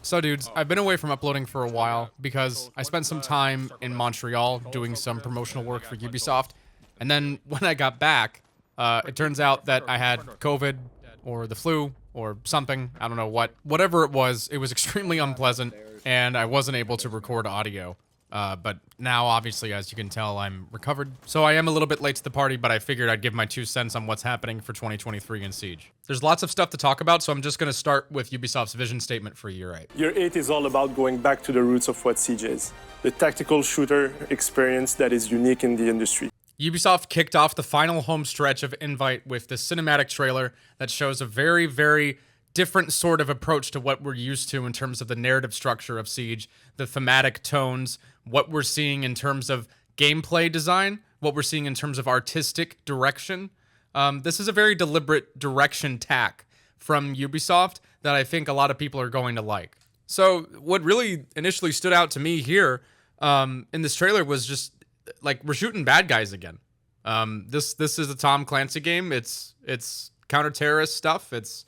So dudes, I've been away from uploading for a while because I spent some time in Montreal doing some promotional work for Ubisoft, and then when I got back, it turns out that I had COVID or the flu or something, I don't know what. Whatever it was extremely unpleasant, and I wasn't able to record audio. But now, obviously, as you can tell, I'm recovered. So I am a little bit late to the party, but I figured I'd give my 2 cents on what's happening for 2023 in Siege. There's lots of stuff to talk about, so I'm just going to start with Ubisoft's vision statement for Year 8. Year 8 is all about going back to the roots of what Siege is. The tactical shooter experience that is unique in the industry. Ubisoft kicked off the final home stretch of Invite with the cinematic trailer that shows a very, very different sort of approach to what we're used to in terms of the narrative structure of Siege, the thematic tones, what we're seeing in terms of gameplay design, what we're seeing in terms of artistic direction. This is a very deliberate direction tack from Ubisoft that I think a lot of people are going to like. So what really initially stood out to me here in this trailer was just like we're shooting bad guys again. This is a Tom Clancy game. It's counter-terrorist stuff. It's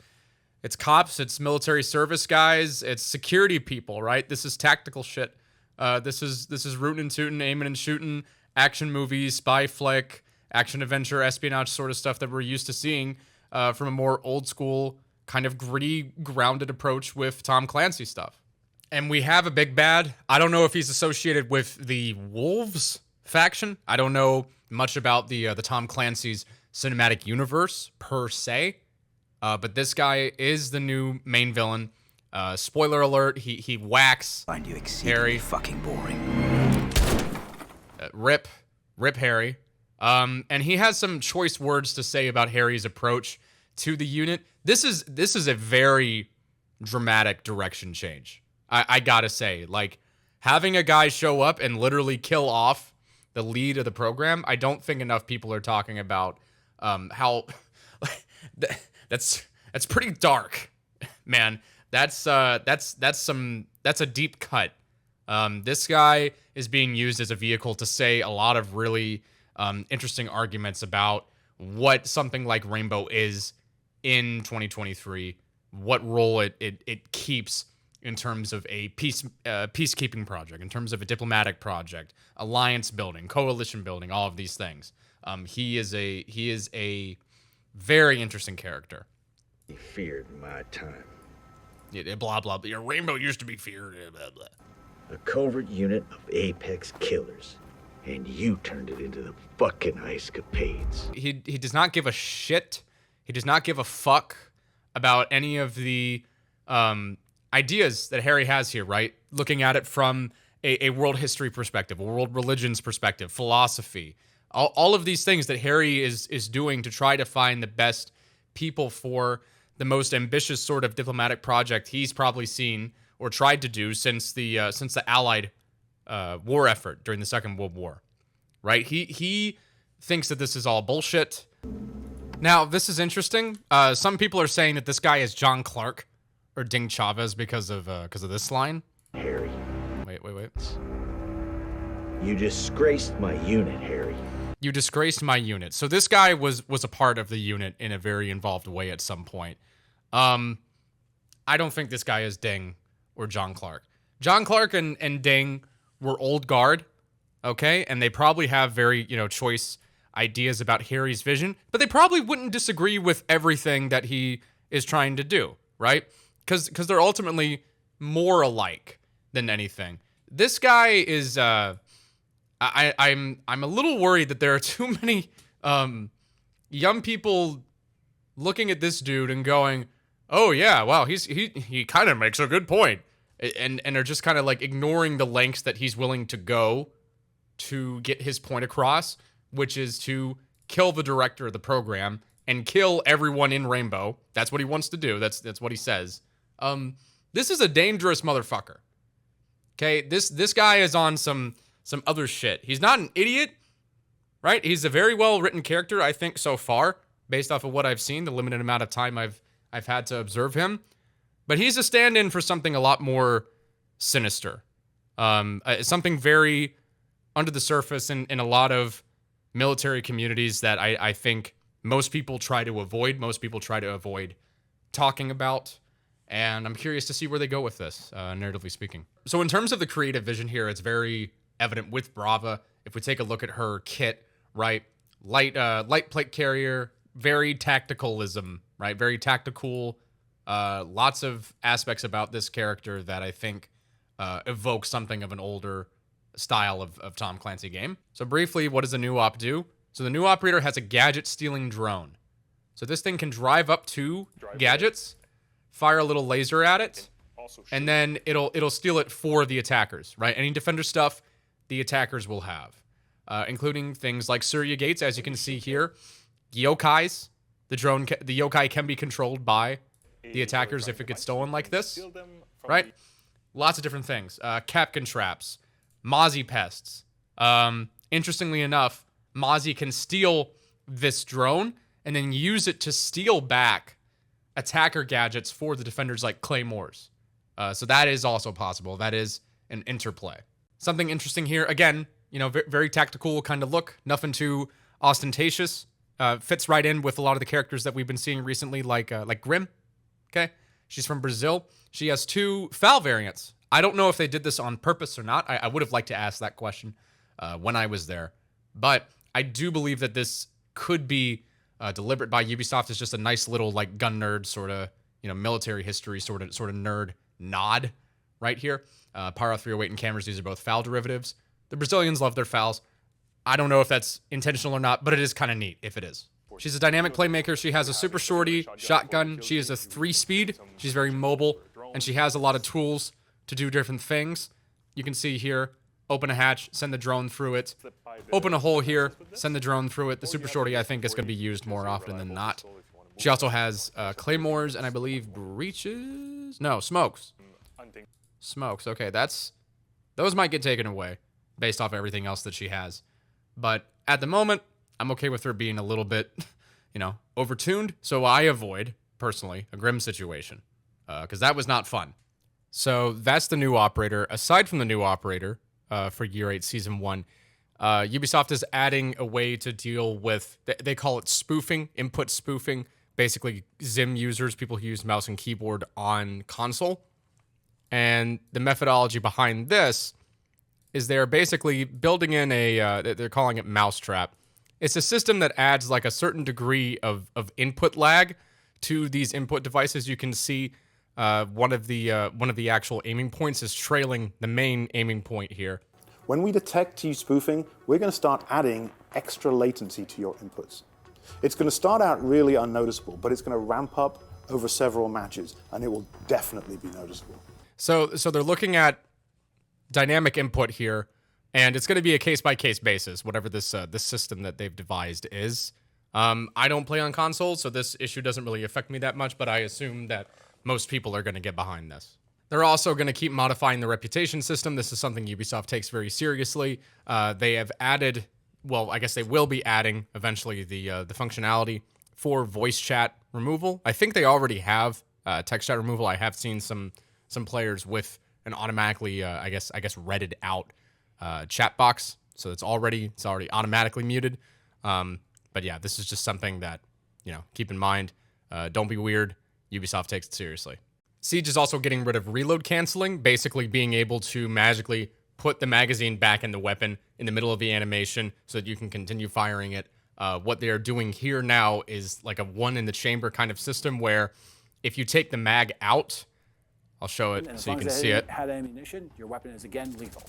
cops, it's military service guys, it's security people, right? This is tactical shit. This is rootin' and tootin', aiming and shooting, action movies, spy flick, action adventure, espionage sort of stuff that we're used to seeing from a more old school, kind of gritty, grounded approach with Tom Clancy stuff. And we have a big bad. I don't know if he's associated with the Wolves faction. I don't know much about the Tom Clancy's cinematic universe per se. But this guy is the new main villain. Spoiler alert, he whacks Find you exceedingly Harry. fucking boring. Rip Harry. And he has some choice words to say about Harry's approach to the unit. This is a very dramatic direction change. I gotta say, like, having a guy show up and literally kill off the lead of the program, I don't think enough people are talking about how that's pretty dark, man. That's a deep cut. This guy is being used as a vehicle to say a lot of really interesting arguments about what something like Rainbow is in 2023, what role it keeps in terms of a peacekeeping project, in terms of a diplomatic project, alliance building, coalition building, all of these things. He is a very interesting character. He feared my time. Yeah, blah, blah, blah. Your Rainbow used to be feared. Blah, blah. A covert unit of apex killers. And you turned it into the fucking ice capades. He does not give a shit. He does not give a fuck about any of the ideas that Harry has here, right? Looking at it from a world history perspective, a world religions perspective, philosophy. All of these things that Harry is doing to try to find the best people for the most ambitious sort of diplomatic project he's probably seen or tried to do since the Allied war effort during the Second World War, right? He thinks that this is all bullshit. Now, this is interesting. Some people are saying that this guy is John Clark or Ding Chavez because of this line. Harry. Wait. You disgraced my unit, Harry. You disgraced my unit. So this guy was a part of the unit in a very involved way at some point. I don't think this guy is Ding or John Clark. John Clark and Ding were old guard, okay? And they probably have very, choice ideas about Harry's vision, but they probably wouldn't disagree with everything that he is trying to do, right? Because they're ultimately more alike than anything. This guy is... I'm a little worried that there are too many young people looking at this dude and going, "Oh yeah, wow, he kind of makes a good point," and are just kind of like ignoring the lengths that he's willing to go to get his point across, which is to kill the director of the program and kill everyone in Rainbow. That's what he wants to do. That's what he says. This is a dangerous motherfucker. Okay, this guy is on some other shit. He's not an idiot, right? He's a very well-written character, I think, so far, based off of what I've seen, the limited amount of time I've had to observe him. But he's a stand-in for something a lot more sinister. Something very under the surface in a lot of military communities that I think most people try to avoid. Most people try to avoid talking about. And I'm curious to see where they go with this, narratively speaking. So in terms of the creative vision here, it's very evident with Brava. If we take a look at her kit, right? Light plate carrier, very tacticalism, right? Very tactical. Lots of aspects about this character that I think evoke something of an older style of Tom Clancy game. So briefly, what does the new op do? So the new operator has a gadget stealing drone. So this thing can drive up to gadgets, fire a little laser at it, and then it'll steal it for the attackers, right? Any defender stuff the attackers will have, including things like Surya gates, as you can see here, yokais. The yokai can be controlled by the attackers if it gets stolen like this, right? Lots of different things. Capcan traps, Mozzie pests. Interestingly enough, Mozzie can steal this drone and then use it to steal back attacker gadgets for the defenders like claymores. So that is also possible. That is an interplay. Something interesting here, again, you know, very tactical kind of look. Nothing too ostentatious. Fits right in with a lot of the characters that we've been seeing recently, like Grim. Okay, she's from Brazil. She has 2 FAL variants. I don't know if they did this on purpose or not. I would have liked to ask that question when I was there, but I do believe that this could be deliberate by Ubisoft. It's just a nice little like gun nerd sort of, you know, military history sort of nerd nod right here. Pyro 308 and cameras, these are both FAL derivatives. The Brazilians love their FALs. I don't know if that's intentional or not, but it is kind of neat if it is. She's a dynamic playmaker. She has a super shorty shotgun. She is a 3-speed. She's very mobile, and she has a lot of tools to do different things. You can see here, open a hatch, send the drone through it. Open a hole here, send the drone through it. The super shorty, I think, is going to be used more often than not. She also has claymores and I believe breaches. No, smokes. Smokes. Okay, those might get taken away based off everything else that she has. But at the moment, I'm okay with her being a little bit, you know, overtuned. So I avoid, personally, a Grim situation because that was not fun. So that's the new operator. Aside from the new operator for Year 8 Season 1, Ubisoft is adding a way to deal with, they call it spoofing, input spoofing, basically Zim users, people who use mouse and keyboard on console. And the methodology behind this is they're basically building in they're calling it Mousetrap. It's a system that adds like a certain degree of input lag to these input devices. You can see one of the actual aiming points is trailing the main aiming point here. When we detect you spoofing, we're going to start adding extra latency to your inputs. It's going to start out really unnoticeable, but it's going to ramp up over several matches, and it will definitely be noticeable. So they're looking at dynamic input here, and it's going to be a case-by-case basis, whatever this system that they've devised is. I don't play on console, so this issue doesn't really affect me that much, but I assume that most people are going to get behind this. They're also going to keep modifying the reputation system. This is something Ubisoft takes very seriously. They have added, well, I guess they will be adding eventually the functionality for voice chat removal. I think they already have text chat removal. I have seen some players with an automatically, I guess redded out chat box. So it's already automatically muted. But yeah, this is just something that, you know, keep in mind. Don't be weird. Ubisoft takes it seriously. Siege is also getting rid of reload canceling, basically being able to magically put the magazine back in the weapon in the middle of the animation so that you can continue firing it. What they are doing here now is like a one in the chamber kind of system where if you take the mag out, I'll show it so you can see it. Had ammunition, your weapon is again lethal.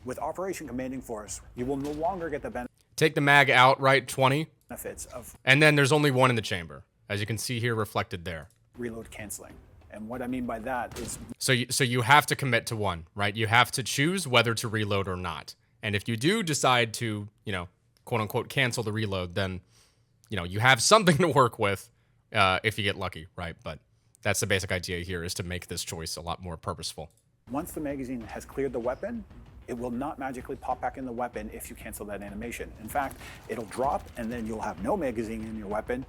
With Operation Commanding Force, you will no longer get the Take the mag out, right? 20. benefits of And then there's only one in the chamber, as you can see here reflected there. reload canceling. And what I mean by that is... So you have to commit to one, right? You have to choose whether to reload or not. And if you do decide to, you know, quote unquote, cancel the reload, then, you know, you have something to work with if you get lucky, right? But that's the basic idea here, is to make this choice a lot more purposeful. Once the magazine has cleared the weapon, it will not magically pop back in the weapon if you cancel that animation. In fact, it'll drop and then you'll have no magazine in your weapon.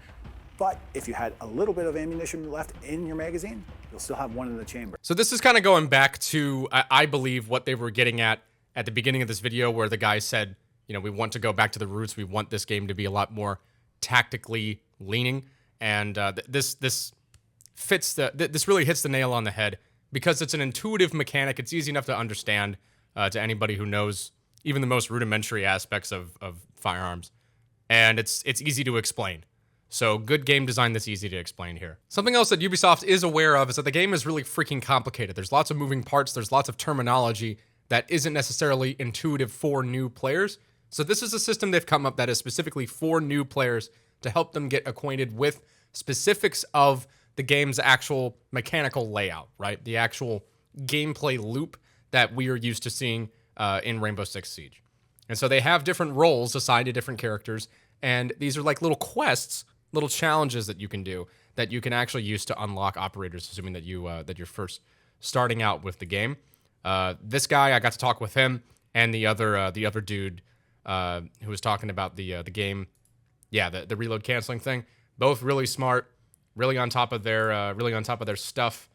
But if you had a little bit of ammunition left in your magazine, you'll still have one in the chamber. So this is kind of going back to, I believe, what they were getting at the beginning of this video, where the guy said, you know, we want to go back to the roots. We want this game to be a lot more tactically leaning. And this this really hits the nail on the head because it's an intuitive mechanic. It's easy enough to understand to anybody who knows even the most rudimentary aspects of firearms, and it's easy to explain. So good game design that's easy to explain here. Something else that Ubisoft is aware of is that the game is really freaking complicated. There's lots of moving parts. There's lots of terminology that isn't necessarily intuitive for new players. So this is a system they've come up that is specifically for new players to help them get acquainted with specifics of the game's actual mechanical layout, right? The actual gameplay loop that we are used to seeing in Rainbow Six Siege. And so they have different roles assigned to different characters, and these are like little quests, little challenges that you can do that you can actually use to unlock operators, assuming that you're first starting out with the game. This guy, I got to talk with him and the other dude who was talking about the game. Yeah, the reload canceling thing. Both really smart, really on top of their stuff.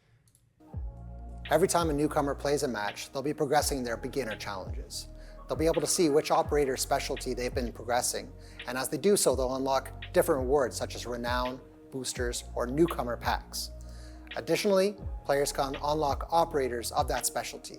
Every time a newcomer plays a match, they'll be progressing their beginner challenges. They'll be able to see which operator specialty they've been progressing, and as they do so, they'll unlock different rewards such as renown, boosters, or newcomer packs. Additionally, players can unlock operators of that specialty.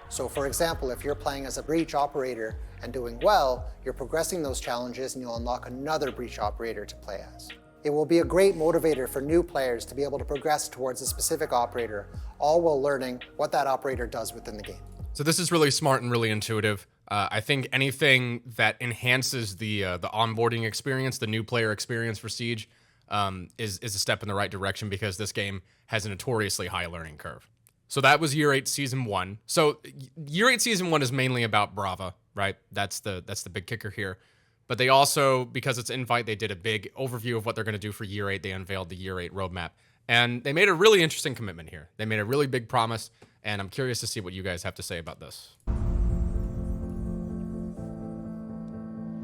So for example, if you're playing as a breach operator and doing well, you're progressing those challenges and you'll unlock another breach operator to play as. It will be a great motivator for new players to be able to progress towards a specific operator, all while learning what that operator does within the game. So this is really smart and really intuitive. I think anything that enhances the onboarding experience, the new player experience for Siege, is a step in the right direction because this game has a notoriously high learning curve. So that was Year 8 Season 1. So Year 8 Season 1 is mainly about Brava, right? That's the big kicker here. But they also, because it's Invite, they did a big overview of what they're going to do for Year 8. They unveiled the Year 8 roadmap. And they made a really interesting commitment here. They made a really big promise, and I'm curious to see what you guys have to say about this.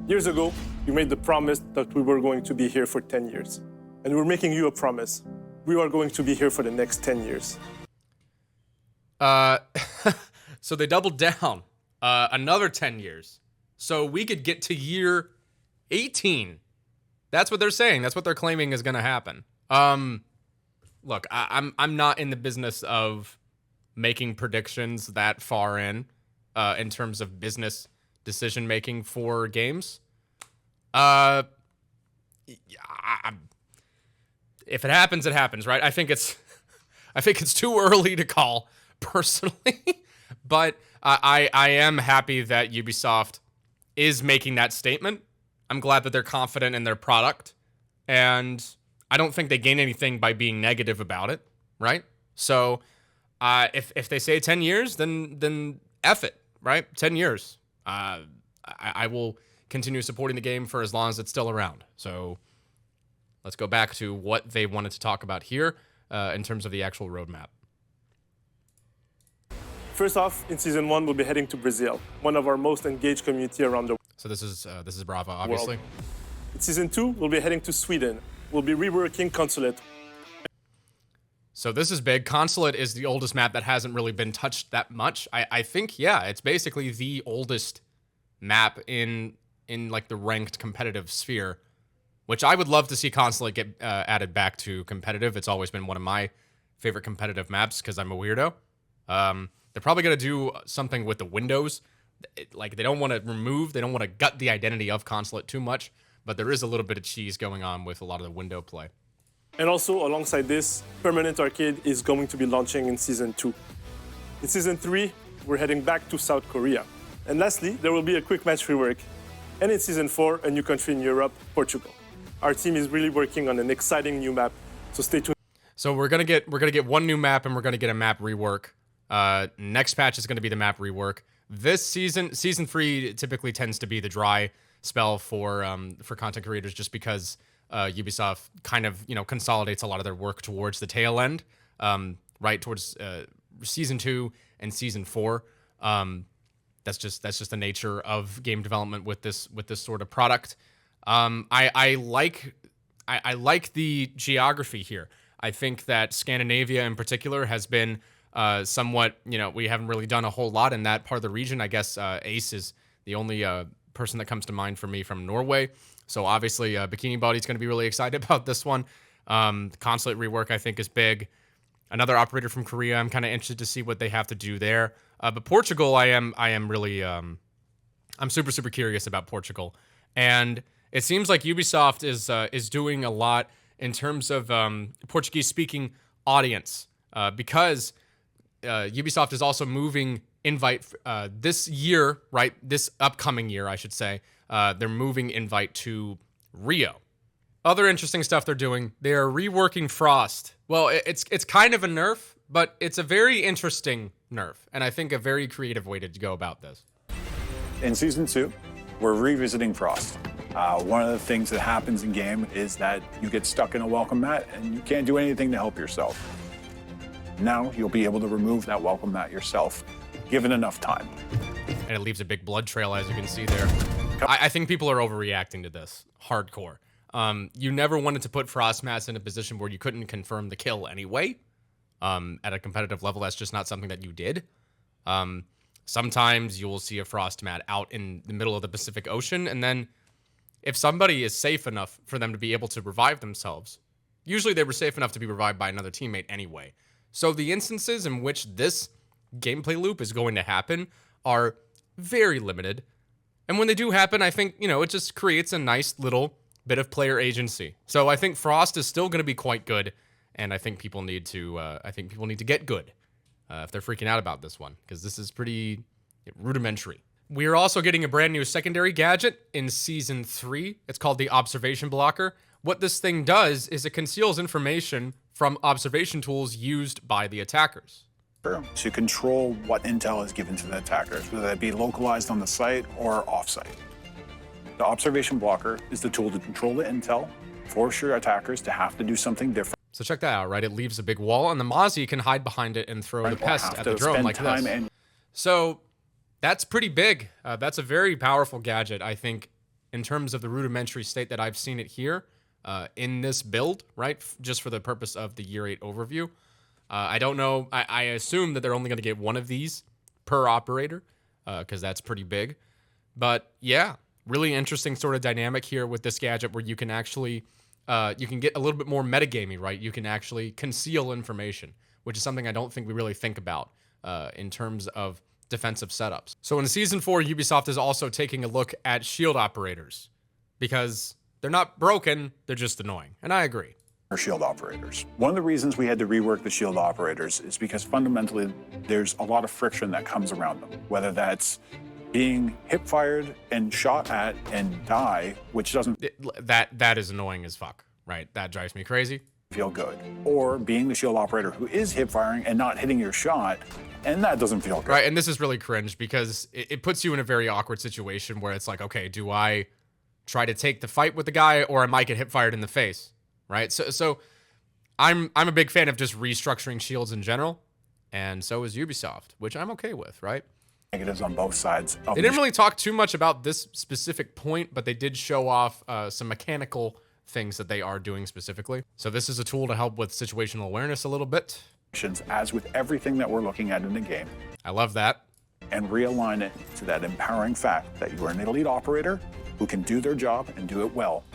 Years ago, you made the promise that we were going to be here for 10 years. And we're making you a promise. We are going to be here for the next 10 years. So they doubled down another 10 years. So we could get to year 18. That's what they're saying. That's what they're claiming is going to happen. Look, I'm not in the business of making predictions that far in terms of business decision making for games. If it happens, it happens, right? I think it's too early to call personally, but I am happy that Ubisoft is making that statement. I'm glad that they're confident in their product, and I don't think they gain anything by being negative about it, right? So if they say 10 years, then F it, right? 10 years. I will continue supporting the game for as long as it's still around. So let's go back to what they wanted to talk about here in terms of the actual roadmap. First off, in Season 1, we'll be heading to Brazil, one of our most engaged community around the world. So this is Brava, obviously. In Season 2, we'll be heading to Sweden. We'll be reworking Consulate. So this is big. Consulate is the oldest map that hasn't really been touched that much. I think, yeah, it's basically the oldest map in like the ranked competitive sphere, which I would love to see Consulate get added back to competitive. It's always been one of my favorite competitive maps because I'm a weirdo. They're probably going to do something with the windows. Like they don't want to gut the identity of Consulate too much, but there is a little bit of cheese going on with a lot of the window play. And also, alongside this, Permanent Arcade is going to be launching in Season 2. In Season 3, we're heading back to South Korea. And lastly, there will be a quick match rework. And in Season 4, a new country in Europe, Portugal. Our team is really working on an exciting new map, so stay tuned. So we're gonna get one new map, and we're gonna get a map rework. Next patch is gonna be the map rework. This season 3 typically tends to be the dry spell for content creators, just because Ubisoft kind of consolidates a lot of their work towards the tail end, right towards Season 2 and Season 4. That's just the nature of game development with this sort of product. I like the geography here. I think that Scandinavia in particular has been somewhat, we haven't really done a whole lot in that part of the region. I guess Ace is the only person that comes to mind for me from Norway. So obviously Bikini Body's going to be really excited about this one. Consulate rework, I think, is big. Another operator from Korea, I'm kind of interested to see what they have to do there. But Portugal, I am really, I'm super, super curious about Portugal. And it seems like Ubisoft is doing a lot in terms of Portuguese-speaking audience because Ubisoft is also moving Invite this year, right? This upcoming year, I should say. They're moving Invite to Rio. Other interesting stuff they're doing, they are reworking Frost. Well, it's kind of a nerf, but it's a very interesting nerf, and I think a very creative way to go about this. In Season 2, we're revisiting Frost. One of the things that happens in game is that you get stuck in a welcome mat and you can't do anything to help yourself. Now you'll be able to remove that welcome mat yourself, given enough time. And it leaves a big blood trail, as you can see there. I think people are overreacting to this, hardcore. You never wanted to put Frost mats in a position where you couldn't confirm the kill anyway. At a competitive level, that's just not something that you did. Sometimes you will see a Frost mat out in the middle of the Pacific Ocean, and then if somebody is safe enough for them to be able to revive themselves, usually they were safe enough to be revived by another teammate anyway. So the instances in which this gameplay loop is going to happen are very limited. And when they do happen, I think, it just creates a nice little bit of player agency. So I think Frost is still going to be quite good, and I think people need to get good if they're freaking out about this one, because this is pretty rudimentary. We are also getting a brand new secondary gadget in Season 3. It's called the Observation Blocker. What this thing does is it conceals information from observation tools used by the attackers. To control what intel is given to the attackers, whether that be localized on the site or off-site. The Observation Blocker is the tool to control the intel, force your attackers to have to do something different. So check that out, right? It leaves a big wall, and the Mozzie can hide behind it and throw the pest at the drone like this. So that's pretty big. That's a very powerful gadget, I think, in terms of the rudimentary state that I've seen it here in this build, right? Just for the purpose of the Year 8 overview. I don't know. I assume that they're only going to get one of these per operator because that's pretty big. But yeah, really interesting sort of dynamic here with this gadget where you can actually you can get a little bit more metagamey, right? You can actually conceal information, which is something I don't think we really think about in terms of defensive setups. So in Season 4, Ubisoft is also taking a look at shield operators because they're not broken, they're just annoying. And I agree. Shield operators. One of the reasons we had to rework the shield operators is because fundamentally there's a lot of friction that comes around them, whether that's being hip-fired and shot at and die, which doesn't... That is annoying as fuck, right? That drives me crazy. Feel good. Or being the shield operator who is hip-firing and not hitting your shot, and that doesn't feel good. Right, and this is really cringe because it puts you in a very awkward situation where it's like, okay, do I try to take the fight with the guy or I might get hip-fired in the face, right? So I'm a big fan of just restructuring shields in general, and so is Ubisoft, which I'm okay with, right? Negatives on both sides. They didn't really talk too much about this specific point, but they did show off some mechanical things that they are doing specifically. So this is a tool to help with situational awareness a little bit. As with everything that we're looking at in the game. I love that. And realign it to that empowering fact that you are an elite operator who can do their job and do it well.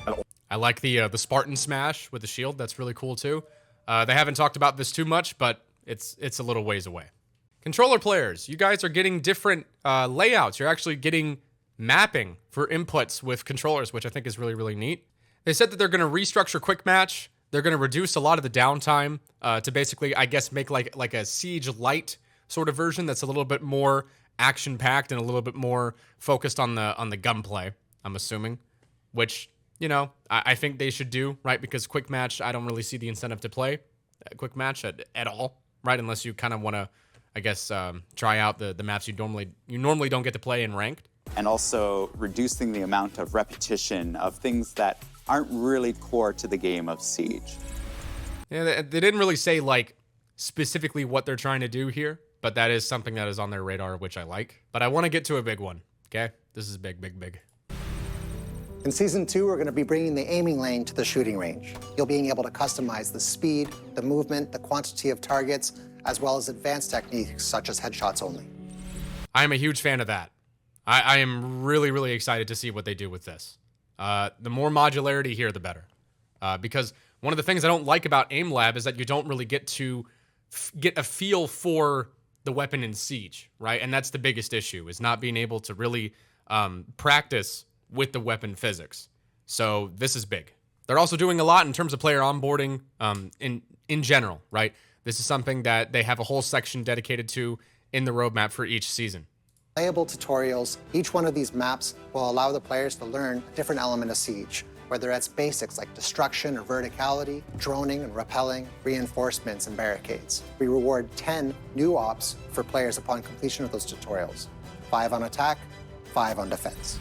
I like the Spartan Smash with the shield. That's really cool too. They haven't talked about this too much, but it's a little ways away. Controller players, you guys are getting different layouts. You're actually getting mapping for inputs with controllers, which I think is really, really neat. They said that they're going to restructure Quick Match. They're going to reduce a lot of the downtime to basically, I guess, make like a Siege Light sort of version that's a little bit more action-packed and a little bit more focused on the gunplay, I'm assuming, which, you know, I think they should do, right? Because Quick Match, I don't really see the incentive to play Quick Match at all, right? Unless you kind of want to, I guess, try out the maps you normally don't get to play in ranked. And also reducing the amount of repetition of things that aren't really core to the game of Siege. Yeah, they didn't really say like specifically what they're trying to do here, but that is something that is on their radar, which I like. But I want to get to a big one, okay? This is big, big, big. In Season 2, we're going to be bringing the aiming lane to the shooting range. You'll be able to customize the speed, the movement, the quantity of targets, as well as advanced techniques such as headshots only. I am a huge fan of that. I am really, really excited to see what they do with this. The more modularity here, the better. Because One of the things I don't like about Aim Lab is that you don't really get to get a feel for the weapon in Siege, right? And that's the biggest issue, is not being able to really practice with the weapon physics. So this is big. They're also doing a lot in terms of player onboarding in general, right? This is something that they have a whole section dedicated to in the roadmap for each season. Playable tutorials, each one of these maps will allow the players to learn a different element of Siege, whether that's basics like destruction or verticality, droning and rappelling, reinforcements and barricades. We reward 10 new ops for players upon completion of those tutorials. 5 on attack, 5 on defense.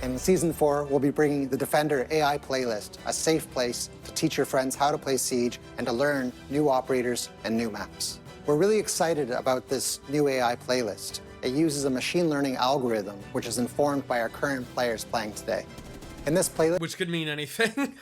And in Season 4, we'll be bringing the Defender AI playlist, a safe place to teach your friends how to play Siege and to learn new operators and new maps. We're really excited about this new AI playlist. It uses a machine learning algorithm, which is informed by our current players playing today. In this playlist, which could mean anything.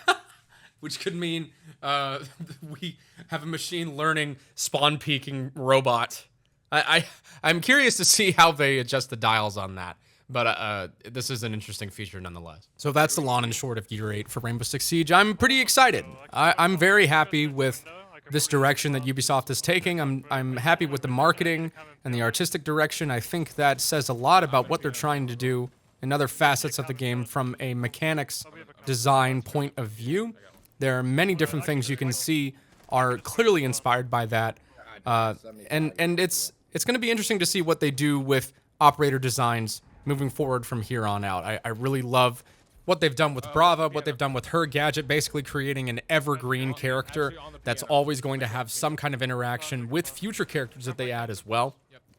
Which could mean we have a machine learning spawn peeking robot. I'm curious to see how they adjust the dials on that. But this is an interesting feature nonetheless. So that's the long and short of Year 8 for Rainbow Six Siege. I'm pretty excited. I'm very happy with this direction that Ubisoft is taking. I'm happy with the marketing and the artistic direction. I think that says a lot about what they're trying to do in other facets of the game from a mechanics design point of view. There are many different things you can see are clearly inspired by that. And it's going to be interesting to see what they do with operator designs moving forward from here on out. I really love what they've done with Brava, what they've done with her Gadget, basically creating an evergreen character that's always going to have some kind of interaction with future characters that they add as well.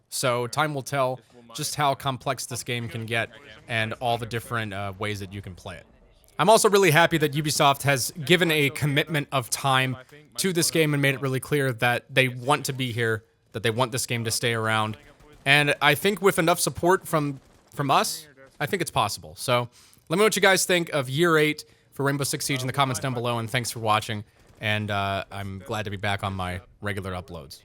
So time will tell just how complex this game can get and all the different ways that you can play it. I'm also really happy that Ubisoft has given a commitment of time to this game and made it really clear that they want to be here, that they want this game to stay around. And I think with enough support from us, I think it's possible. So let me know what you guys think of Year 8 for Rainbow Six Siege in the comments down below, and thanks for watching. And I'm glad to be back on my regular uploads.